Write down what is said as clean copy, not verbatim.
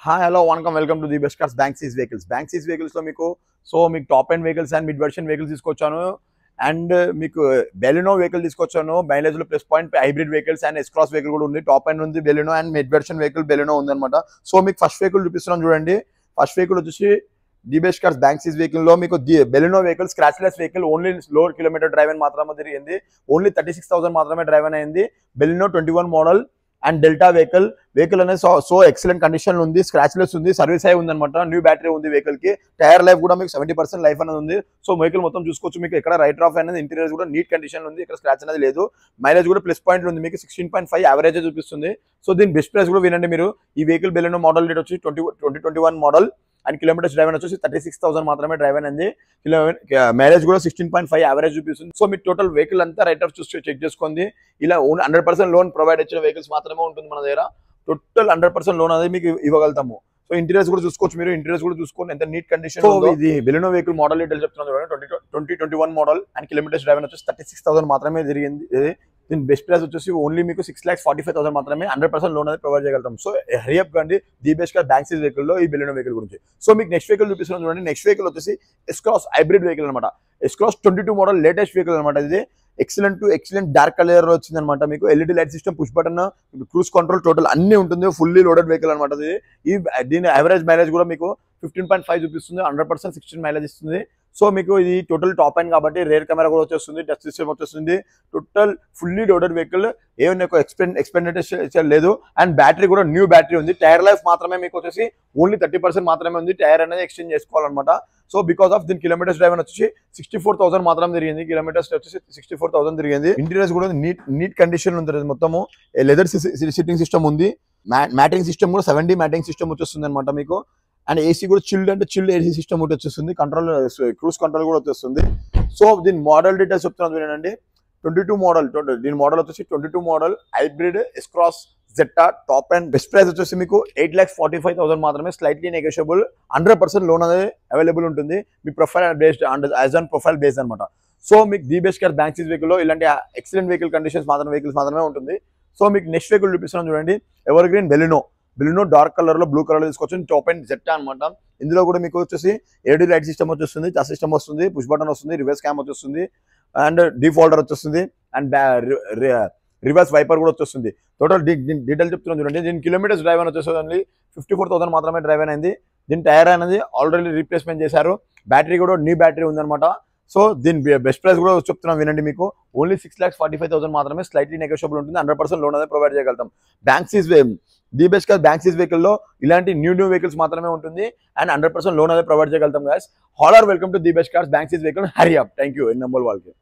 Hi hello వనకం welcome to the best cars bank seize vehicles. Bank seize వెహికల్స్లో మీకు మీకు top end vehicles and mid version vehicles తీసుకొచ్చాను. And మీకు బెలినో వెహికల్ తీసుకొచ్చాను. మైలేజ్లో plus point hybrid vehicles and S Cross vehicle కూడా ఉంది. టాప్ ఎండ్ ఉంది Baleno and mid version vehicle Baleno ఉంది అనమాట. సో మీకు ఫస్ట్ వెహికల్ చూపిస్తున్నాను చూడండి. ఫస్ట్ వెహికల్ వచ్చేసి ది బెస్ట్ కార్స్ బ్యాంక్సీస్ వెహికల్లో మీకు Baleno vehicle scratchless vehicle only లో కిలోమీటర్ డ్రైవ్ అని మాత్రమే తిరిగింది. ఓన్లీ 36,000 మాత్రమే డ్రైవ్ అయింది. Baleno 21 model and delta vehicle అనేది సో ఎక్సలెంట్ కండిషన్ ఉంది. స్క్రాచ్లెస్ ఉంది, సర్వీస్ అయి ఉంది అనమాట. న్యూ బ్యాటరీ ఉంది వెహికల్ కి. టైర్ లైఫ్ కూడా మీకు 70% లైఫ్ అనేది ఉంది. సో వెహికల్ మొత్తం చూసుకోవచ్చు. మీకు ఇక్కడ రైట్ ఆఫ్ అనేది ఇంటీరియర్ కూడా నీట్ కండిషన్ ఉంది. ఇక్కడ స్క్రాచ్ అనేది లేదు. మైలేజ్ కూడా ప్లస్ పాయింట్ ఉంది. మీకు 16.5 యావరేజ్ చూపిస్తుంది. సో దీని బెస్ట్ ప్రైస్ కూడా వినండి మీరు. ఈ వెహికల్ బెలినో మోడల్ రేట్ వచ్చి 2021 మోడల్ అండ్ కిలోమీటర్స్ డ్రైవ్ వచ్చేసి 36,000 మాత్రమే డ్రైవ్ అయింది. మైలేజ్ కూడా 16.5 యావరేజ్ చూపిస్తుంది. సో మీ టోటల్ వెహికల్ అంతా రైట్ ఆఫ్ చూసి చెక్ చేసుకోండి. ఇలా 100% లోన్ ప్రొవైడ్ ఇచ్చిన వెహికల్స్ మాత్రమే ఉంటుంది మన దగ్గర. టోటల్ 100% లోన్ అనేది మీకు ఇవ్వగలుగుతాము. సో ఇంటీరియర్స్ కూడా చూసుకోవచ్చు మీరు. ఇంటీరియర్స్ కూడా చూసుకోండి ఎంత నీట్ కండిషన్. ఇది బెలినో వెహికల్ మోడల్ డీటెయిల్ చెప్తున్నాను చూడండి. 2021 మోడల్ అండ్ కిలోమీటర్స్ డ్రైవ్ వచ్చేసి 36,000 మాత్రమే తిరిగింది. దీని బెస్ట్ ప్రైస్ వచ్చేసి ఓన్లీ మీకు 6,45,000 మాత్రమే. 100% లోన్ అనేది ప్రొవైడ్ చేయగలుగుతాం. సో హరియప్ కండి ది బెస్ట్ కార్ బ్యాంక్సీస్ వెహికల్ లో ఈ బెలినో వెహికల్ గురించి. సో మీకు నెక్స్ట్ వెహికల్ చూపిస్తున్నాను చూడండి. నెక్స్ట్ వెహికల్ వచ్చేసి ఎస్ క్రాస్ హైబ్రిడ్ వెహికల్ అనమాట. S cross 22 model latest vehicle అనమాట. ఇది ఎక్సలెంట్ డార్క్ కలర్ వచ్చింది అనమాట. మీకు LED light system, push button, cruise control total అన్ని ఉంటుంది. ఫుల్లీ లోడెడ్ వెహికల్ అనమాట. దీని యావరేజ్ మైలేజ్ కూడా మీకు 15.5 చూపిస్తుంది. 100% 16 మైలేజ్ ఇస్తుంది. సో మీకు ఇది టోటల్ టాప్ ఎండ్ కాబట్టి రేర్ కెమెరా కూడా వచ్చేస్తుంది, టచ్ సిస్టమ్ వచ్చేస్తుంది. Total fully loaded vehicle. ఏమైనా ఎక్స్పెండిచర్ లేదు. అండ్ బ్యాటరీ కూడా న్యూ బ్యాటరీ ఉంది. టైర్ లైఫ్ మాత్రమే మీకు వచ్చేసి ఓన్లీ 30% మాత్రమే ఉంది. టైర్ అనేది ఎక్స్చేంజ్ చేసుకోవాలన్నమాట. సో బికాస్ ఆఫ్ దీని కిలోమీటర్స్ డ్రైవ్ వచ్చి 64,000 మాత్రం తిరిగింది. కిలోమీటర్స్ వచ్చేసి 64,000 తిరిగింది. ఇంటీరియర్స్ కూడా నీట్ కండిషన్ ఉంటుంది. మొత్తము లెదర్ సిట్టింగ్ సిస్టమ్ ఉంది. మ్యాటింగ్ సిస్టమ్ కూడా 70 మ్యాటింగ్ సిస్టమ్ వచ్చేస్తుంది అనమాట మీకు. అండ్ ఏసీ కూడా చిల్డ్ ఏసీ సిస్టమ్ కూడా వచ్చేస్తుంది. క్రూజ్ కంట్రోల్ కూడా వచ్చేస్తుంది. సో దీని మోడల్ డీటెయిల్స్ చెప్తున్నాను చూడండి. 22 మోడల్ దీని మోడల్ వచ్చేసి 22 model hybrid S Cross Zeta top and best price వచ్చేసి మీకు 8,45,000 మాత్రమే. Slightly negotiable. 100% లోన్ అనేది అవైలబుల్ ఉంటుంది. మీ profile based and as on profile based అనమాట. సో మీకు ది బెస్ట్ కార్ బ్యాంక్సీస్ వెహికల్ లో ఇలాంటి ఎక్సలెంట్ వెహికల్ కండిషన్స్ వెహికల్స్ మాత్రమే ఉంటుంది. సో మీకు నెక్స్ట్ వెహికల్ చూపిస్తున్నాను చూడండి. Ever green Baleno dark colour లో బ్లూ కలర్ లో తీసుకొచ్చి టాప్ అండ్ జెట్టా అనమాట. ఇందులో కూడా మీకు వచ్చేసి ఎల్ఈడి లైట్ సిస్టమ్ వచ్చేస్తుంది, టచ్ సిస్టమ్ వస్తుంది, పుష్ బటన్ వస్తుంది, రివర్స్ క్యామ్ వచ్చేస్తుంది, అండ్ డిఫాల్టర్ వచ్చేస్తుంది, అండ్ రివర్స్ వైపర్ కూడా వచ్చేస్తుంది. టోటల్ డీటెయిల్ చెప్తున్నాను చూడండి. దీని కిలోమీటర్స్ డ్రైవ్ అని వచ్చేసి ఓన్లీ 54,000 మాత్రమే డ్రైవ్ అయింది. దీని టైర్ అనేది ఆల్రెడీ రీప్లేస్మెంట్ చేశారు. బ్యాటరీ కూడా న్యూ బ్యాటరీ ఉందన్నమాట. సో దీని బెస్ట్ ప్రైస్ కూడా చెప్తున్నాం వినండి. మీకు ఓన్లీ 6,45,000 మాత్రమే. స్లైట్లీ నెగోషియబుల్ ఉంటుంది. 100% లోన్ అనేది ప్రొవైడ్ చేయగలుగుతాం. ది బెస్ట్ కార్ బ్యాంక్సీస్ వెహికల్ లో ఇలాంటి న్యూ వెహికల్స్ మాత్రమే ఉంటుంది. అండ్ 100% లోన్ అనేది ప్రొవైడ్ చేయగలుగుతాం. Guys all are welcome to the best cars bank seize vehicle. Hurry up. Thank you. ఎన్ నంబర్ వాళ్ళకి.